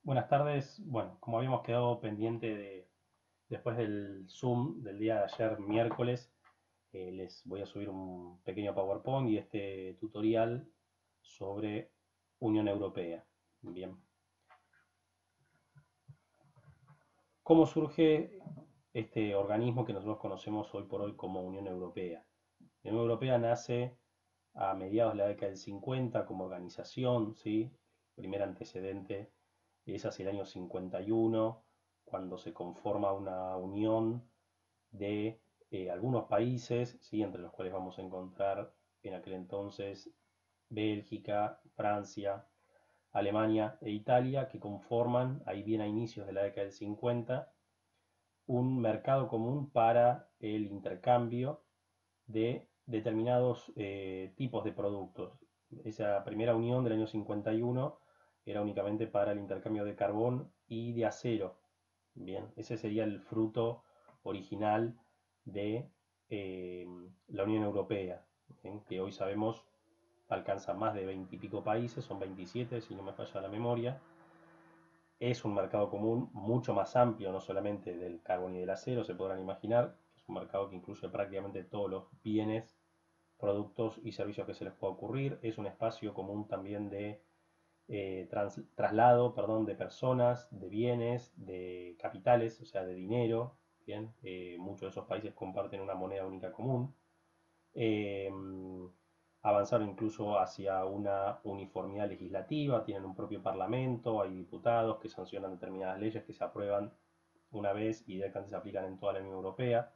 Buenas tardes. Bueno, como habíamos quedado pendiente después del Zoom del día de ayer, miércoles, les voy a subir un pequeño PowerPoint y este tutorial sobre Unión Europea. Bien. ¿Cómo surge este organismo que nosotros conocemos hoy por hoy como Unión Europea? La Unión Europea nace a mediados de la década del 50 como organización, ¿sí? El primer antecedente es hacia el año 51, cuando se conforma una unión de algunos países, ¿sí? Entre los cuales vamos a encontrar en aquel entonces Bélgica, Francia, Alemania e Italia, que conforman, ahí bien a inicios de la década del 50, un mercado común para el intercambio de determinados tipos de productos. Esa primera unión del año 51 era únicamente para el intercambio de carbón y de acero. Bien, ese sería el fruto original de eh, la Unión Europea, ¿bien? Que hoy sabemos alcanza más de 20 y pico países, son 27 si no me falla la memoria. Es un mercado común mucho más amplio, no solamente del carbón y del acero, se podrán imaginar. Es un mercado que incluye prácticamente todos los bienes, productos y servicios que se les pueda ocurrir. Es un espacio común también de traslado, perdón, de personas, de bienes, de capitales, o sea, de dinero. Bien, muchos de esos países comparten una moneda única común. Eh, Avanzaron incluso hacia una uniformidad legislativa, tienen un propio parlamento, hay diputados que sancionan determinadas leyes que se aprueban una vez y directamente se aplican en toda la Unión Europea.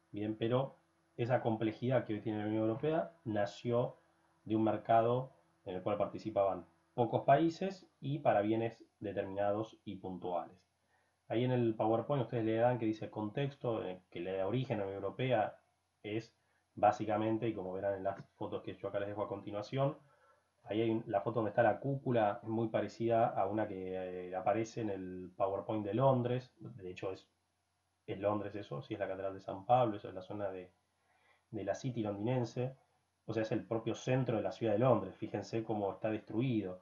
Bien, pero esa complejidad que hoy tiene la Unión Europea nació de un mercado en el cual participaban pocos países y para bienes determinados y puntuales. Ahí en el PowerPoint ustedes le dan que dice contexto, que le da origen a la Unión Europea es básicamente, y como verán en las fotos que yo acá les dejo a continuación, ahí hay la foto donde está la cúpula, es muy parecida a una que aparece en el PowerPoint de Londres, de hecho es Londres eso, sí es la Catedral de San Pablo, eso es la zona de la City londinense, o sea, es el propio centro de la ciudad de Londres, fíjense cómo está destruido.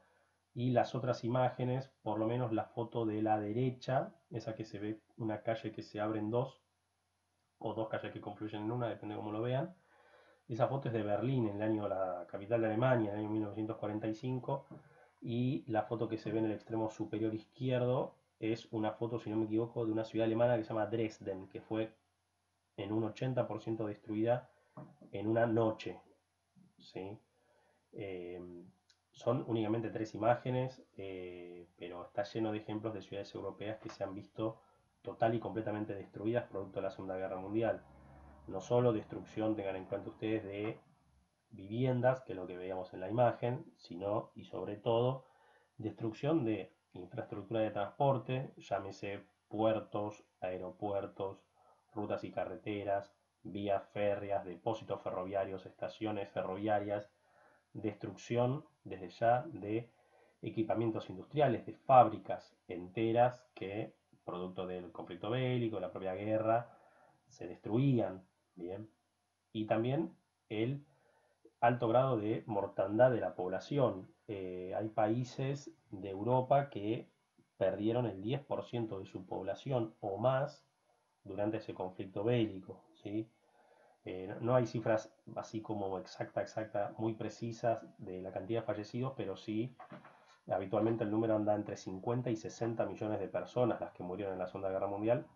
Y las otras imágenes, por lo menos la foto de la derecha, esa que se ve una calle que se abre en dos, o dos calles que confluyen en una, depende de cómo lo vean. Esa foto es de Berlín, en el año, la capital de Alemania, en el año 1945, y la foto que se ve en el extremo superior izquierdo es una foto, si no me equivoco, de una ciudad alemana que se llama Dresden, que fue en un 80% destruida en una noche. ¿Sí? Eh, Son únicamente tres imágenes, pero está lleno de ejemplos de ciudades europeas que se han visto total y completamente destruidas producto de la Segunda Guerra Mundial. No solo destrucción, tengan en cuenta ustedes, de viviendas, que es lo que veíamos en la imagen, sino y sobre todo destrucción de infraestructura de transporte, llámese puertos, aeropuertos, rutas y carreteras, vías férreas, depósitos ferroviarios, estaciones ferroviarias, destrucción desde ya de equipamientos industriales, de fábricas enteras que, producto del conflicto bélico, de la propia guerra, se destruían, ¿bien? Y también el alto grado de mortandad de la población. Hay países de Europa que perdieron el 10% de su población o más durante ese conflicto bélico, ¿sí? No hay cifras así como exacta, muy precisas de la cantidad de fallecidos, pero sí, habitualmente el número anda entre 50 y 60 millones de personas las que murieron en la Segunda Guerra Mundial,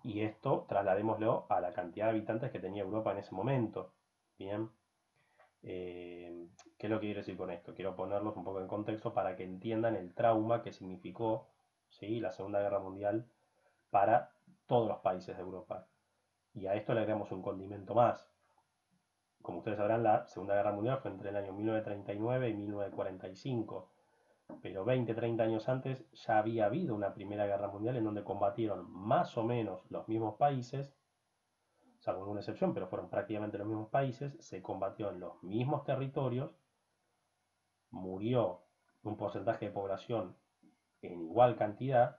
y esto trasladémoslo a la cantidad de habitantes que tenía Europa en ese momento. Bien, ¿qué es lo que quiero decir con esto? Quiero ponerlos un poco en contexto para que entiendan el trauma que significó, ¿sí?, la Segunda Guerra Mundial para todos los países de Europa. Y a esto le agregamos un condimento más. Como ustedes sabrán, la Segunda Guerra Mundial fue entre el año 1939 y 1945, pero 20, 30 años antes ya había habido una Primera Guerra Mundial en donde combatieron más o menos los mismos países, salvo alguna excepción, pero fueron prácticamente los mismos países, se combatió en los mismos territorios, murió un porcentaje de población en igual cantidad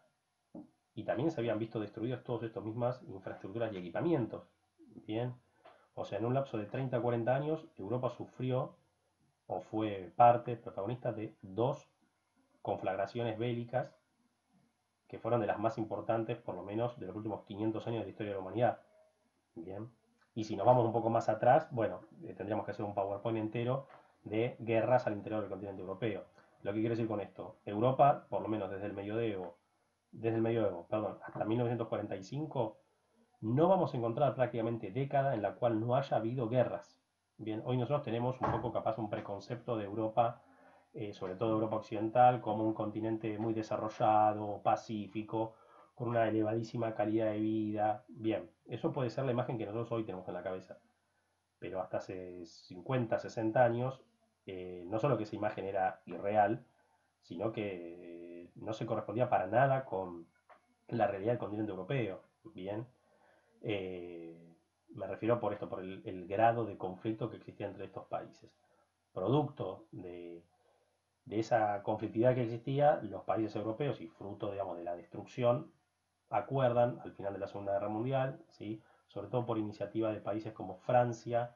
y también se habían visto destruidos todos estos mismas infraestructuras y equipamientos. Bien, o sea, en un lapso de 30 a 40 años, Europa sufrió o fue parte protagonista de dos conflagraciones bélicas que fueron de las más importantes, por lo menos, de los últimos 500 años de la historia de la humanidad. Bien. Y si nos vamos un poco más atrás, bueno, tendríamos que hacer un PowerPoint entero de guerras al interior del continente europeo. Lo que quiero decir con esto, Europa, por lo menos desde el medioevo, perdón, hasta 1945, no vamos a encontrar prácticamente década en la cual no haya habido guerras. Bien, hoy nosotros tenemos un poco capaz un preconcepto de Europa, sobre todo Europa Occidental, como un continente muy desarrollado, pacífico, con una elevadísima calidad de vida. Bien, eso puede ser la imagen que nosotros hoy tenemos en la cabeza, pero hasta hace 50, 60 años, no solo que esa imagen era irreal, sino que no se correspondía para nada con la realidad del continente europeo. Bien, me refiero por esto, por el grado de conflicto que existía entre estos países. Producto de esa conflictividad que existía, los países europeos y fruto, digamos, de la destrucción, acuerdan al final de la Segunda Guerra Mundial, ¿sí? Sobre todo por iniciativa de países como Francia,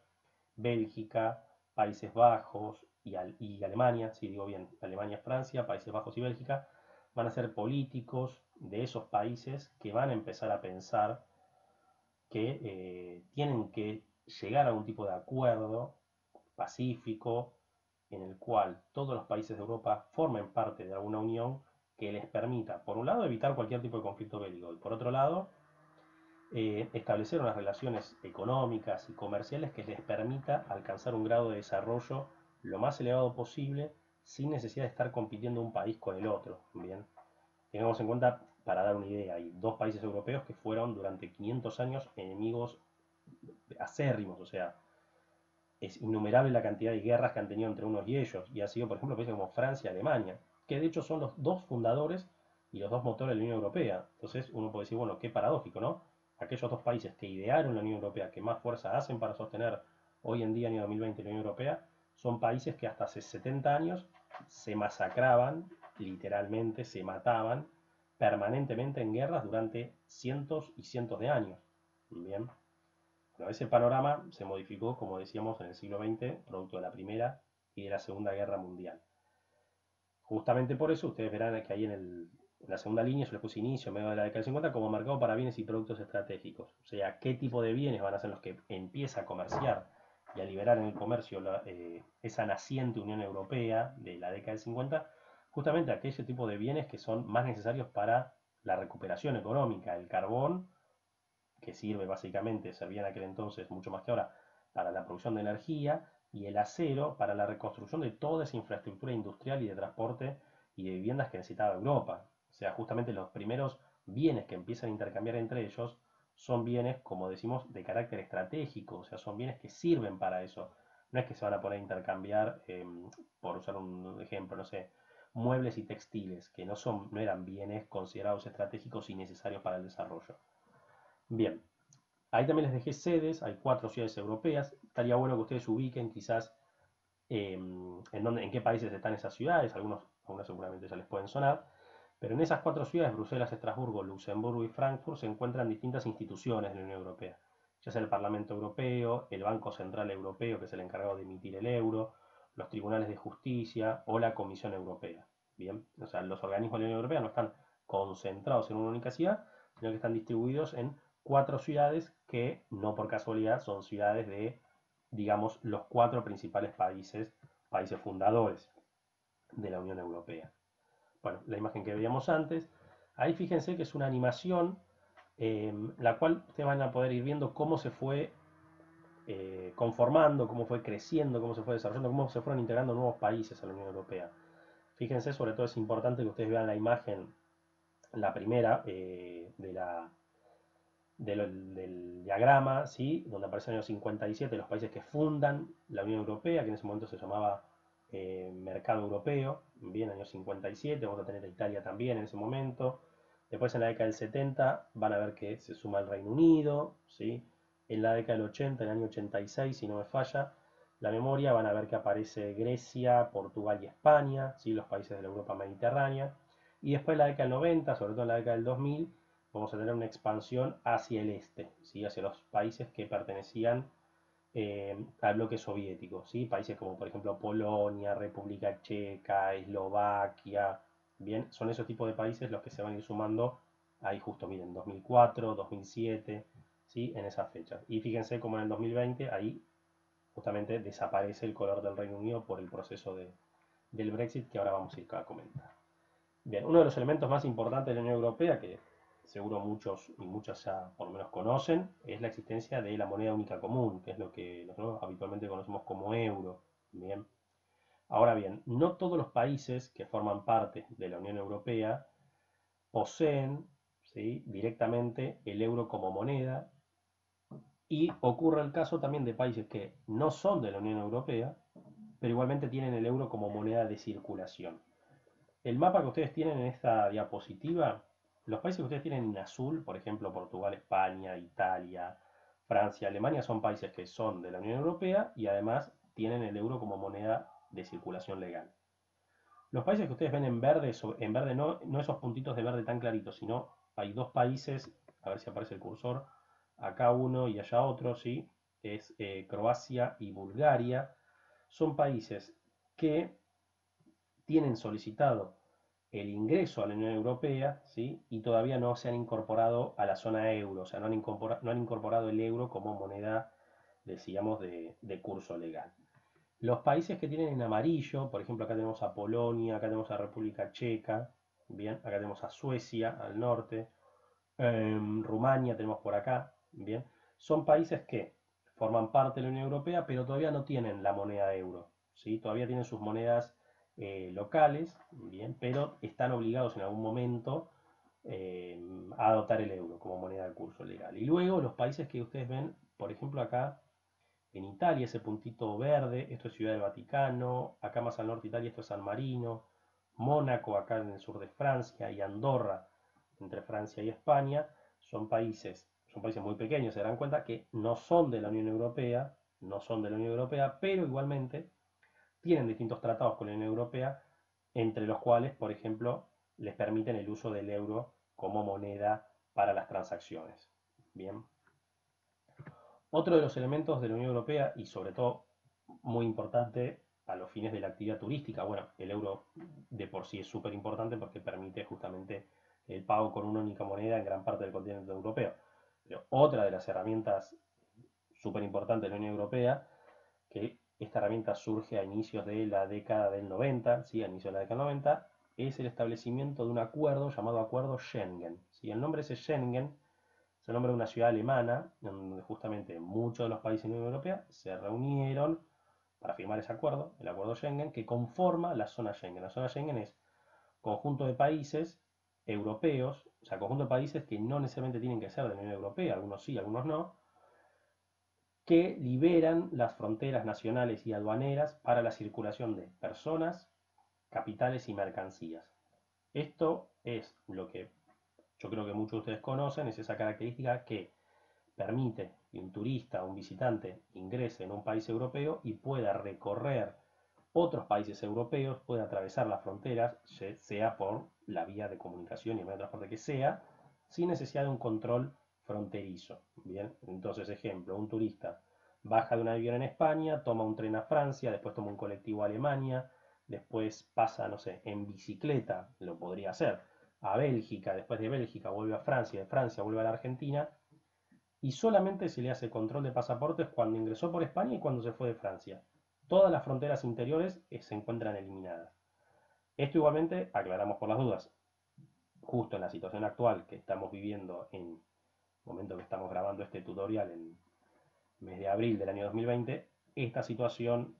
Bélgica, Países Bajos y Alemania, si digo bien, Alemania, Francia, Países Bajos y Bélgica, van a ser políticos de esos países que van a empezar a pensar que tienen que llegar a un tipo de acuerdo pacífico en el cual todos los países de Europa formen parte de alguna unión que les permita, por un lado, evitar cualquier tipo de conflicto bélico y por otro lado, establecer unas relaciones económicas y comerciales que les permita alcanzar un grado de desarrollo lo más elevado posible sin necesidad de estar compitiendo un país con el otro. Bien, tengamos en cuenta, para dar una idea, hay dos países europeos que fueron durante 500 años enemigos acérrimos, o sea, es innumerable la cantidad de guerras que han tenido entre unos y ellos, y ha sido, por ejemplo, países como Francia y Alemania, que de hecho son los dos fundadores y los dos motores de la Unión Europea. Entonces uno puede decir, bueno, qué paradójico, ¿no? Aquellos dos países que idearon la Unión Europea, que más fuerza hacen para sostener hoy en día, año 2020, la Unión Europea, son países que hasta hace 70 años se masacraban, literalmente se mataban permanentemente en guerras durante cientos y cientos de años. Bien, bueno, ese panorama se modificó, como decíamos, en el siglo XX, producto de la Primera y de la Segunda Guerra Mundial. Justamente por eso ustedes verán que ahí en la segunda línea, yo les puse inicio, medio de la década del 50, como mercado para bienes y productos estratégicos. O sea, qué tipo de bienes van a ser los que empieza a comerciar y a liberar en el comercio esa naciente Unión Europea de la década del 50, justamente aquellos tipos de bienes que son más necesarios para la recuperación económica, el carbón que sirve básicamente, servía en aquel entonces mucho más que ahora, para la producción de energía, y el acero para la reconstrucción de toda esa infraestructura industrial y de transporte y de viviendas que necesitaba Europa. O sea, justamente los primeros bienes que empiezan a intercambiar entre ellos son bienes, como decimos, de carácter estratégico, o sea, son bienes que sirven para eso. No es que se van a poner a intercambiar, por usar un ejemplo, no sé, muebles y textiles, que no eran bienes considerados estratégicos y necesarios para el desarrollo. Bien, ahí también les dejé sedes, hay 4 ciudades europeas. Estaría bueno que ustedes ubiquen quizás en qué países están esas ciudades, algunas seguramente ya les pueden sonar, pero en esas 4 ciudades, Bruselas, Estrasburgo, Luxemburgo y Frankfurt, se encuentran distintas instituciones de la Unión Europea, ya sea el Parlamento Europeo, el Banco Central Europeo, que es el encargado de emitir el euro, los tribunales de justicia o la Comisión Europea. Bien, o sea, los organismos de la Unión Europea no están concentrados en una única ciudad, sino que están distribuidos en 4 ciudades que no por casualidad son ciudades de, digamos, los 4 principales países fundadores de la Unión Europea. Bueno, la imagen que veíamos antes, ahí fíjense que es una animación, la cual ustedes van a poder ir viendo cómo se fue conformando, cómo fue creciendo, cómo se fue desarrollando, cómo se fueron integrando nuevos países a la Unión Europea. Fíjense, sobre todo es importante que ustedes vean la imagen, la primera, del diagrama, ¿sí? Donde aparece en el año 57 los países que fundan la Unión Europea, que en ese momento se llamaba Mercado Europeo, bien, año 57, vamos a tener a Italia también en ese momento. Después en la década del 70 van a ver que se suma el Reino Unido, ¿sí? En la década del 80, en el año 86, si no me falla la memoria, van a ver que aparece Grecia, Portugal y España, ¿sí? Los países de la Europa mediterránea. Y después en la década del 90, sobre todo en la década del 2000, vamos a tener una expansión hacia el este, ¿sí? Hacia los países que pertenecían al bloque soviético, ¿sí? Países como por ejemplo Polonia, República Checa, Eslovaquia, Bien, son esos tipos de países los que se van a ir sumando ahí justo, miren, 2004, 2007, ¿sí? En esas fechas. Y fíjense cómo en el 2020 ahí justamente desaparece el color del Reino Unido por el proceso del Brexit que ahora vamos a ir a comentar. Bien, uno de los elementos más importantes de la Unión Europea, que seguro muchos y muchas ya por lo menos conocen, es la existencia de la moneda única común, que es lo que nosotros habitualmente conocemos como euro. Bien. Ahora bien, no todos los países que forman parte de la Unión Europea poseen, ¿sí?, directamente el euro como moneda, y ocurre el caso también de países que no son de la Unión Europea, pero igualmente tienen el euro como moneda de circulación. El mapa que ustedes tienen en esta diapositiva, los países que ustedes tienen en azul, por ejemplo Portugal, España, Italia, Francia, Alemania, son países que son de la Unión Europea y además tienen el euro como moneda de circulación legal. Los países que ustedes ven en verde no, no esos puntitos de verde tan claritos, sino hay dos países, a ver si aparece el cursor, acá uno y allá otro, ¿sí? Es Croacia y Bulgaria. Son países que tienen solicitado el ingreso a la Unión Europea, ¿sí?, y todavía no se han incorporado a la zona euro, o sea, no han incorporado el euro como moneda, decíamos, de curso legal. Los países que tienen en amarillo, por ejemplo, acá tenemos a Polonia, acá tenemos a República Checa, bien, acá tenemos a Suecia al norte, Rumania tenemos por acá, bien, son países que forman parte de la Unión Europea, pero todavía no tienen la moneda euro, ¿sí? Todavía tienen sus monedas locales, bien, pero están obligados en algún momento eh, a adoptar el euro como moneda de curso legal. Y luego los países que ustedes ven, por ejemplo, acá en Italia, ese puntito verde, esto es Ciudad del Vaticano, acá más al norte de Italia esto es San Marino, Mónaco acá en el sur de Francia y Andorra entre Francia y España, son países muy pequeños, se darán cuenta que no son de la Unión Europea, no son de la Unión Europea, pero igualmente tienen distintos tratados con la Unión Europea, entre los cuales, por ejemplo, les permiten el uso del euro como moneda para las transacciones. Bien. Otro de los elementos de la Unión Europea, y sobre todo muy importante a los fines de la actividad turística, bueno, el euro de por sí es súper importante porque permite justamente el pago con una única moneda en gran parte del continente europeo. Pero otra de las herramientas súper importantes de la Unión Europea, que esta herramienta surge a inicios de la década del 90, ¿sí?, a inicios de la década del 90, es el establecimiento de un acuerdo llamado Acuerdo Schengen. ¿Sí? El nombre es Schengen, es el nombre de una ciudad alemana, donde justamente muchos de los países de la Unión Europea se reunieron para firmar ese acuerdo, el acuerdo Schengen, que conforma la zona Schengen. La zona Schengen es conjunto de países europeos, o sea, conjunto de países que no necesariamente tienen que ser de la Unión Europea, algunos sí, algunos no, que liberan las fronteras nacionales y aduaneras para la circulación de personas, capitales y mercancías. Esto es lo que yo creo que muchos de ustedes conocen, es esa característica que permite que un turista o un visitante ingrese en un país europeo y pueda recorrer otros países europeos, pueda atravesar las fronteras, sea por la vía de comunicación y el medio de transporte que sea, sin necesidad de un control fronterizo. Bien, entonces, ejemplo, un turista baja de un avión en España, toma un tren a Francia, después toma un colectivo a Alemania, después pasa, no sé, en bicicleta, lo podría hacer, a Bélgica, después de Bélgica vuelve a Francia, de Francia vuelve a la Argentina, y solamente se le hace control de pasaportes cuando ingresó por España y cuando se fue de Francia. Todas las fronteras interiores se encuentran eliminadas. Esto igualmente, aclaramos por las dudas, justo en la situación actual que estamos viviendo en el momento que estamos grabando este tutorial en mes de abril del año 2020, esta situación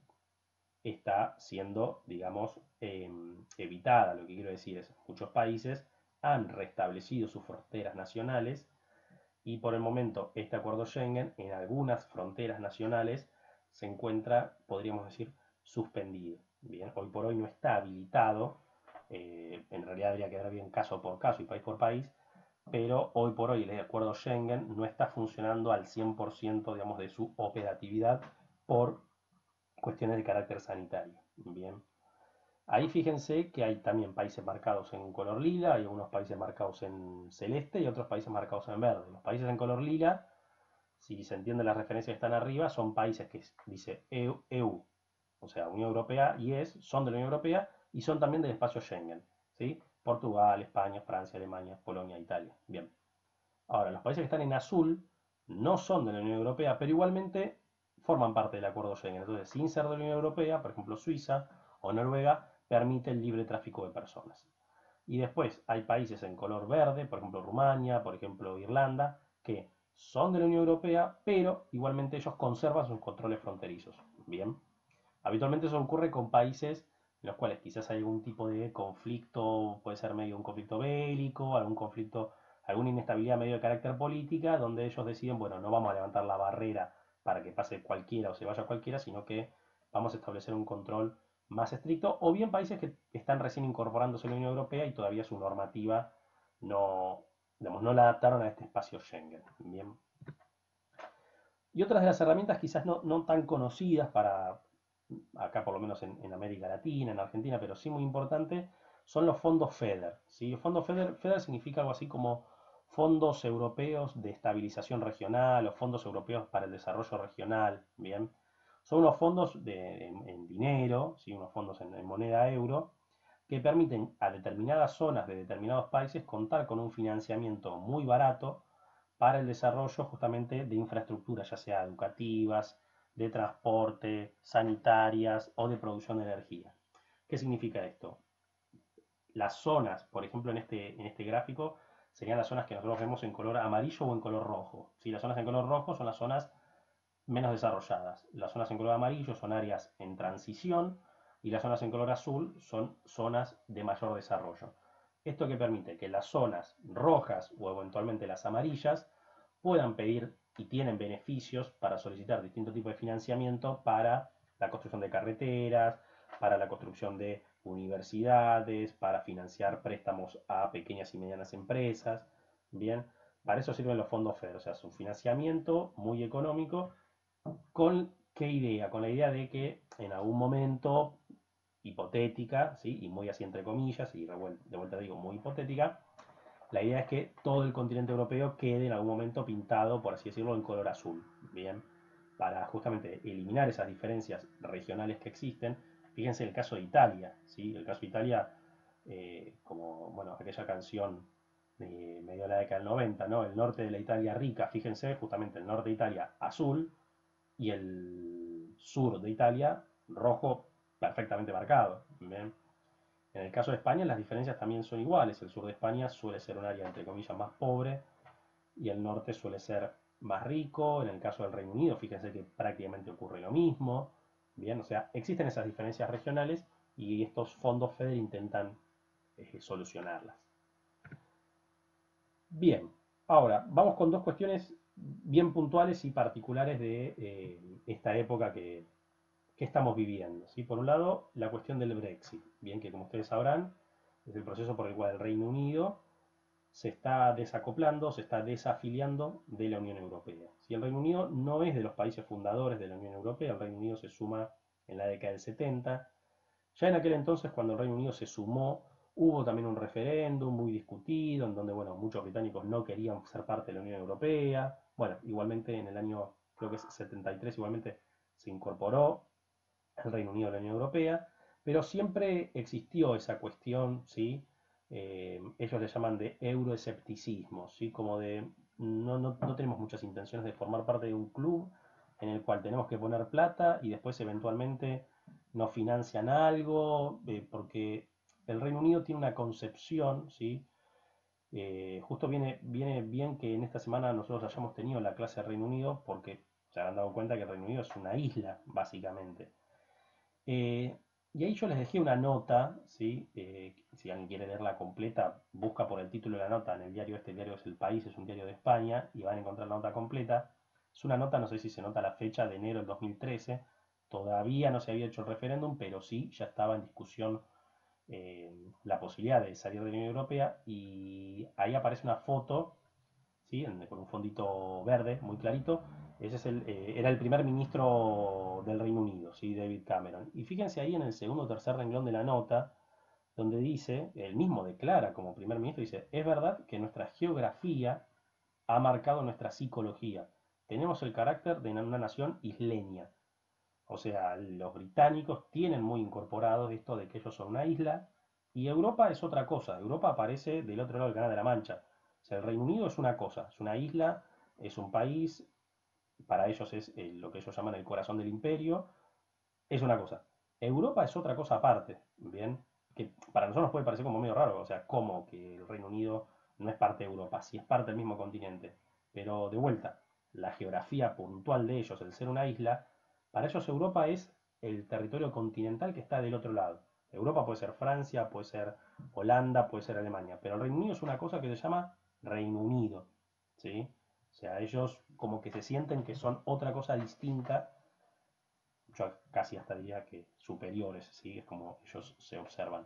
está siendo, digamos, evitada. Lo que quiero decir es, muchos países han restablecido sus fronteras nacionales y por el momento este acuerdo Schengen en algunas fronteras nacionales se encuentra, podríamos decir, suspendido. Bien, hoy por hoy no está habilitado, en realidad debería quedar bien caso por caso y país por país, pero hoy por hoy el acuerdo Schengen no está funcionando al 100%, digamos, de su operatividad por cuestiones de carácter sanitario. Bien, ahí fíjense que hay también países marcados en color lila, hay algunos países marcados en celeste y otros países marcados en verde. Los países en color lila, si se entienden las referencias que están arriba, son países que dice EU, o sea, Unión Europea y son de la Unión Europea y son también del espacio Schengen. ¿sí? Portugal, España, Francia, Alemania, Polonia, Italia. Bien. Ahora, los países que están en azul no son de la Unión Europea, pero igualmente forman parte del acuerdo Schengen. Entonces, sin ser de la Unión Europea, por ejemplo, Suiza o Noruega, permite el libre tráfico de personas. Y después hay países en color verde, por ejemplo Rumania, por ejemplo Irlanda, que son de la Unión Europea, pero igualmente ellos conservan sus controles fronterizos. Bien, habitualmente eso ocurre con países en los cuales quizás hay algún tipo de conflicto, puede ser medio un conflicto bélico, algún conflicto, alguna inestabilidad medio de carácter política, donde ellos deciden, bueno, no vamos a levantar la barrera para que pase cualquiera o se vaya cualquiera, sino que vamos a establecer un control más estricto, o bien países que están recién incorporándose a la Unión Europea y todavía su normativa no, digamos, no la adaptaron a este espacio Schengen. Bien. Y otras de las herramientas quizás no tan conocidas para acá por lo menos en América Latina, en Argentina, pero sí muy importante, son los fondos FEDER. ¿Sí? Los fondos FEDER significa algo así como fondos europeos de estabilización regional o fondos europeos para el desarrollo regional. Bien, son unos fondos en dinero, ¿sí? Unos fondos en moneda euro, que permiten a determinadas zonas de determinados países contar con un financiamiento muy barato para el desarrollo justamente de infraestructuras, ya sea educativas, de transporte, sanitarias o de producción de energía. ¿Qué significa esto? Las zonas, por ejemplo, en este gráfico, serían las zonas que nosotros vemos en color amarillo o en color rojo. ¿Sí? Las zonas en color rojo son las zonas menos desarrolladas. Las zonas en color amarillo son áreas en transición y las zonas en color azul son zonas de mayor desarrollo. Esto que permite que las zonas rojas o eventualmente las amarillas puedan pedir y tienen beneficios para solicitar distintos tipos de financiamiento para la construcción de carreteras, para la construcción de universidades, para financiar préstamos a pequeñas y medianas empresas. Bien, para eso sirven los fondos FEDER, o sea, su financiamiento muy económico. ¿Con qué idea? Con la idea de que en algún momento hipotética, ¿sí? Y muy así entre comillas, y de vuelta digo muy hipotética, la idea es que todo el continente europeo quede en algún momento pintado, por así decirlo, en color azul. Bien, para justamente eliminar esas diferencias regionales que existen. Fíjense el caso de Italia, ¿sí? El caso de Italia, como bueno, aquella canción de medio de la década del 90, ¿no? El norte de la Italia rica, fíjense, justamente el norte de Italia azul y el sur de Italia rojo perfectamente marcado. ¿Bien? En el caso de España las diferencias también son iguales. El sur de España suele ser un área entre comillas más pobre y el norte suele ser más rico. En el caso del Reino Unido, fíjense que prácticamente ocurre lo mismo. Bien, o sea, existen esas diferencias regionales y estos fondos FEDER intentan solucionarlas. Bien, ahora vamos con dos cuestiones bien puntuales y particulares de esta época que estamos viviendo. ¿Sí? Por un lado, la cuestión del Brexit. Bien, que como ustedes sabrán, es el proceso por el cual el Reino Unido se está desacoplando, se está desafiliando de la Unión Europea. Si el Reino Unido no es de los países fundadores de la Unión Europea, el Reino Unido se suma en la década del 70. Ya en aquel entonces, cuando el Reino Unido se sumó, hubo también un referéndum muy discutido, en donde bueno, muchos británicos no querían ser parte de la Unión Europea. Bueno, igualmente en el año, creo que es 73, igualmente se incorporó el Reino Unido a la Unión Europea, pero siempre existió esa cuestión, ¿sí? Ellos le llaman de euroescepticismo, ¿sí? Como de no tenemos muchas intenciones de formar parte de un club en el cual tenemos que poner plata y después eventualmente nos financian algo, porque el Reino Unido tiene una concepción, ¿sí? Justo viene bien que en esta semana nosotros hayamos tenido la clase de Reino Unido porque se han dado cuenta que el Reino Unido es una isla, básicamente. Y ahí yo les dejé una nota, ¿sí? Si alguien quiere leerla completa, busca por el título de la nota en el diario este, el diario es El País, es un diario de España, y van a encontrar la nota completa. Es una nota, no sé si se nota la fecha, de enero del 2013. Todavía no se había hecho el referéndum, pero sí, ya estaba en discusión la posibilidad de salir de la Unión Europea, y ahí aparece una foto, ¿sí? Con un fondito verde muy clarito. Ese es era el primer ministro del Reino Unido, ¿sí? David Cameron. Y fíjense ahí en el segundo o tercer renglón de la nota, donde dice, él mismo declara como primer ministro, dice, es verdad que nuestra geografía ha marcado nuestra psicología. Tenemos el carácter de una nación isleña. O sea, los británicos tienen muy incorporado esto de que ellos son una isla Y Europa es otra cosa. Europa aparece del otro lado del Canal de la Mancha. O sea, el Reino Unido es una cosa, es una isla, es un país, para ellos es lo que ellos llaman el corazón del imperio, es una cosa. Europa es otra cosa aparte, ¿bien? Que para nosotros nos puede parecer como medio raro, o sea, ¿cómo que el Reino Unido no es parte de Europa? Si es parte del mismo continente. Pero de vuelta, la geografía puntual de ellos, el ser una isla, para ellos Europa es el territorio continental que está del otro lado. Europa puede ser Francia, puede ser Holanda, puede ser Alemania, pero el Reino Unido es una cosa que se llama Reino Unido, ¿sí? O sea, ellos como que se sienten que son otra cosa distinta, yo casi hasta diría que superiores, ¿sí? Es como ellos se observan.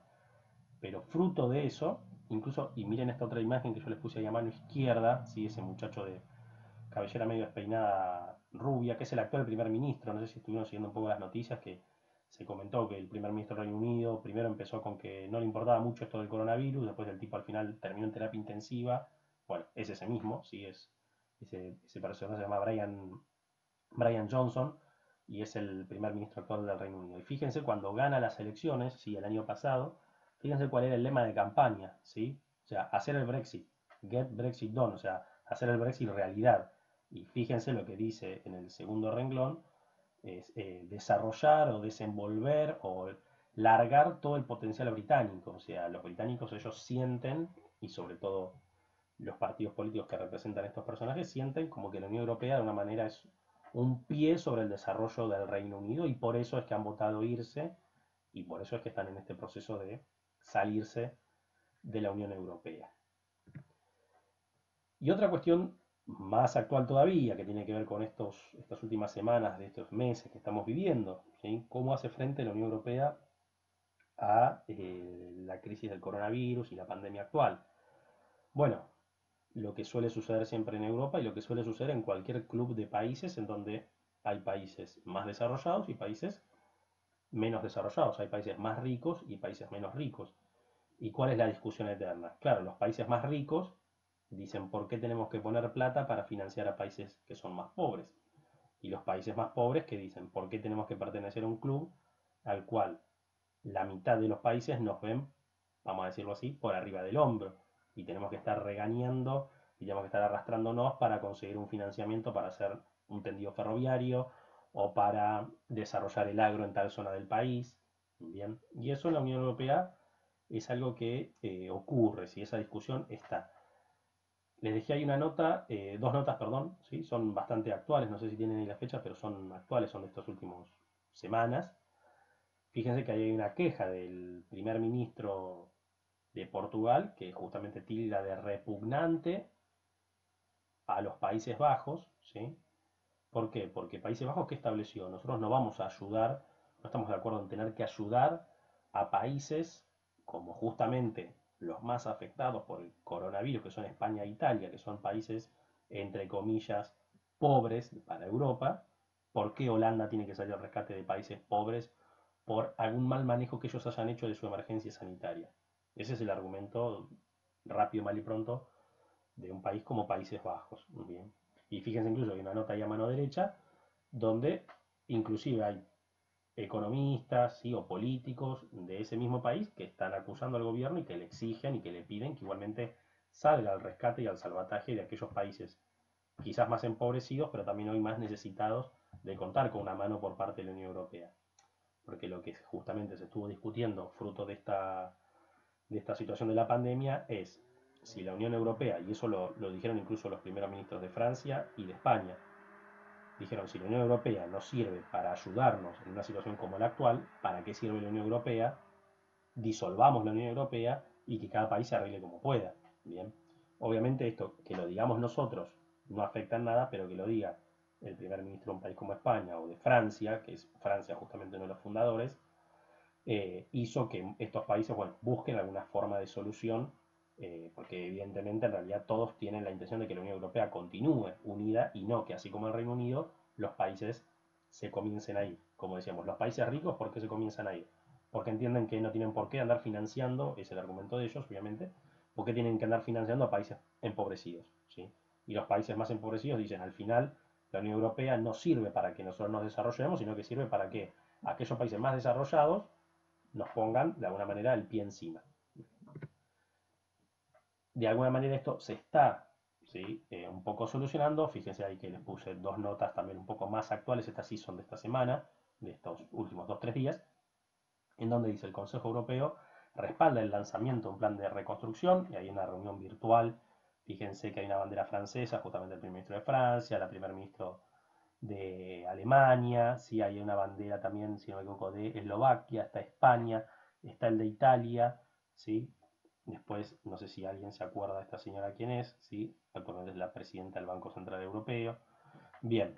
Pero fruto de eso, incluso, y miren esta otra imagen que yo les puse ahí a mano izquierda, ¿sí? Ese muchacho de cabellera medio despeinada rubia, que es el actual primer ministro, no sé si estuvieron siguiendo un poco las noticias, que se comentó que el primer ministro del Reino Unido primero empezó con que no le importaba mucho esto del coronavirus, después el tipo al final terminó en terapia intensiva, bueno, es ese mismo, ¿sí? Ese personaje se llama Brian Johnson, y es el primer ministro actual del Reino Unido. Y fíjense cuando gana las elecciones, sí, el año pasado, fíjense cuál era el lema de campaña, ¿sí? O sea, hacer el Brexit, get Brexit done, o sea, hacer el Brexit realidad. Y fíjense lo que dice en el segundo renglón, es desarrollar o desenvolver o largar todo el potencial británico. O sea, los británicos ellos sienten, y sobre todo los partidos políticos que representan estos personajes sienten como que la Unión Europea de una manera es un pie sobre el desarrollo del Reino Unido y por eso es que han votado irse y por eso es que están en este proceso de salirse de la Unión Europea. Y otra cuestión más actual todavía, que tiene que ver con estas últimas semanas, de estos meses que estamos viviendo, ¿sí? ¿Cómo hace frente la Unión Europea a la crisis del coronavirus y la pandemia actual? Bueno, lo que suele suceder siempre en Europa y lo que suele suceder en cualquier club de países en donde hay países más desarrollados y países menos desarrollados, hay países más ricos y países menos ricos. ¿Y cuál es la discusión eterna? Claro, los países más ricos dicen por qué tenemos que poner plata para financiar a países que son más pobres. Y los países más pobres que dicen por qué tenemos que pertenecer a un club al cual la mitad de los países nos ven, vamos a decirlo así, por arriba del hombro. Y tenemos que estar regañando y tenemos que estar arrastrándonos para conseguir un financiamiento para hacer un tendido ferroviario o para desarrollar el agro en tal zona del país. Bien, y eso en la Unión Europea es algo que ocurre, si esa discusión está. Les dejé ahí una nota, dos notas, perdón, ¿sí? Son bastante actuales, no sé si tienen ahí la fecha, pero son actuales, son de estas últimas semanas. Fíjense que ahí hay una queja del primer ministro de Portugal, que justamente tilda de repugnante a los Países Bajos, ¿sí? ¿Por qué? Porque Países Bajos, ¿qué estableció? Nosotros no vamos a ayudar, no estamos de acuerdo en tener que ayudar a países como justamente los más afectados por el coronavirus, que son España e Italia, que son países, entre comillas, pobres para Europa. ¿Por qué Holanda tiene que salir al rescate de países pobres por algún mal manejo que ellos hayan hecho de su emergencia sanitaria? Ese es el argumento rápido, mal y pronto de un país como Países Bajos. Bien. Y fíjense incluso que hay una nota ahí a mano derecha donde inclusive hay economistas, ¿sí? O políticos de ese mismo país que están acusando al gobierno y que le exigen y que le piden que igualmente salga al rescate y al salvataje de aquellos países quizás más empobrecidos, pero también hoy más necesitados de contar con una mano por parte de la Unión Europea. Porque lo que justamente se estuvo discutiendo fruto de esta situación de la pandemia es si la Unión Europea, y eso lo dijeron incluso los primeros ministros de Francia y de España, dijeron, si la Unión Europea no sirve para ayudarnos en una situación como la actual, ¿para qué sirve la Unión Europea? Disolvamos la Unión Europea y que cada país se arregle como pueda. Bien, obviamente esto, que lo digamos nosotros, no afecta en nada, pero que lo diga el primer ministro de un país como España o de Francia, que es Francia justamente uno de los fundadores, hizo que estos países, bueno, busquen alguna forma de solución, porque evidentemente en realidad todos tienen la intención de que la Unión Europea continúe unida y no que así como el Reino Unido, los países se comiencen a ir. Como decíamos, los países ricos, ¿por qué se comienzan a ir? Porque entienden que no tienen por qué andar financiando, es el argumento de ellos, obviamente, porque tienen que andar financiando a países empobrecidos, ¿sí? Y los países más empobrecidos dicen, al final, la Unión Europea no sirve para que nosotros nos desarrollemos, sino que sirve para que aquellos países más desarrollados nos pongan de alguna manera el pie encima. de alguna manera esto se está, ¿sí? Un poco solucionando. Fíjense ahí que les puse dos notas también un poco más actuales, estas sí son de esta semana, de estos últimos 2 o 3 días, en donde dice el Consejo Europeo respalda el lanzamiento de un plan de reconstrucción, y hay una reunión virtual. Fíjense que hay una bandera francesa, justamente el primer ministro de Francia, la primer ministro de Alemania, sí, hay una bandera también, si no me equivoco, de Eslovaquia, está España, está el de Italia, ¿sí? Después, no sé si alguien se acuerda de esta señora quién es, ¿sí? Actualmente es la presidenta del Banco Central Europeo. Bien,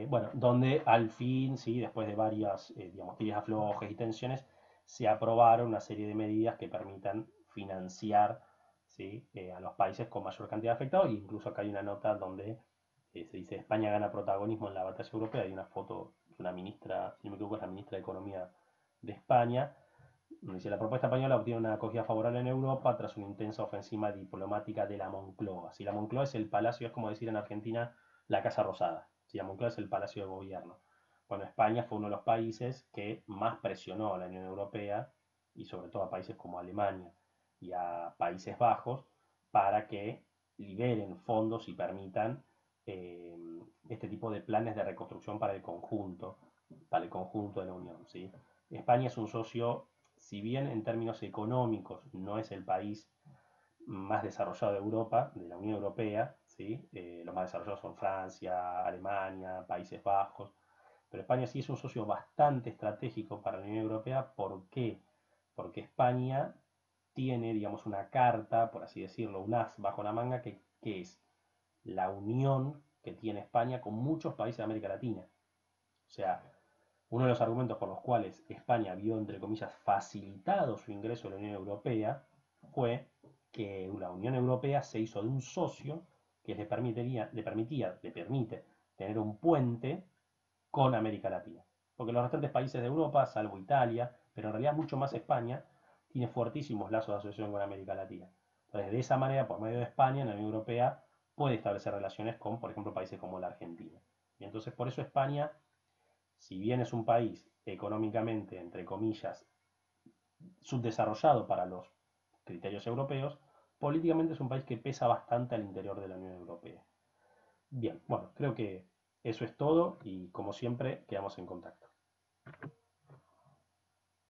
bueno, donde al fin, ¿sí? Después de varias, digamos, tiras aflojes y tensiones, se aprobaron una serie de medidas que permitan financiar, ¿sí? A los países con mayor cantidad de afectados, e incluso acá hay una nota donde se dice España gana protagonismo en la batalla europea. Hay una foto de una ministra, si no me equivoco, es la ministra de Economía de España, donde dice la propuesta española obtiene una acogida favorable en Europa tras una intensa ofensiva diplomática de la Moncloa. Si la Moncloa es el palacio, es como decir en Argentina la Casa Rosada. Si la Moncloa es el palacio de gobierno. Bueno, España fue uno de los países que más presionó a la Unión Europea y sobre todo a países como Alemania y a Países Bajos para que liberen fondos y permitan eh, este tipo de planes de reconstrucción para el conjunto de la Unión, ¿sí? España es un socio, si bien en términos económicos no es el país más desarrollado de Europa, de la Unión Europea, ¿sí? Los más desarrollados son Francia, Alemania, Países Bajos, pero España sí es un socio bastante estratégico para la Unión Europea. ¿Por qué? Porque España tiene, digamos, una carta, por así decirlo, un as bajo la manga, que es la unión que tiene España con muchos países de América Latina. O sea, uno de los argumentos por los cuales España vio, entre comillas, facilitado su ingreso a la Unión Europea fue que la Unión Europea se hizo de un socio que le permite tener un puente con América Latina. Porque los restantes países de Europa, salvo Italia, pero en realidad mucho más España, tiene fuertísimos lazos de asociación con América Latina. Entonces, de esa manera, por medio de España, la Unión Europea puede establecer relaciones con, por ejemplo, países como la Argentina. Y entonces, por eso España, si bien es un país económicamente, entre comillas, subdesarrollado para los criterios europeos, políticamente es un país que pesa bastante al interior de la Unión Europea. Bien, bueno, creo que eso es todo y como siempre quedamos en contacto.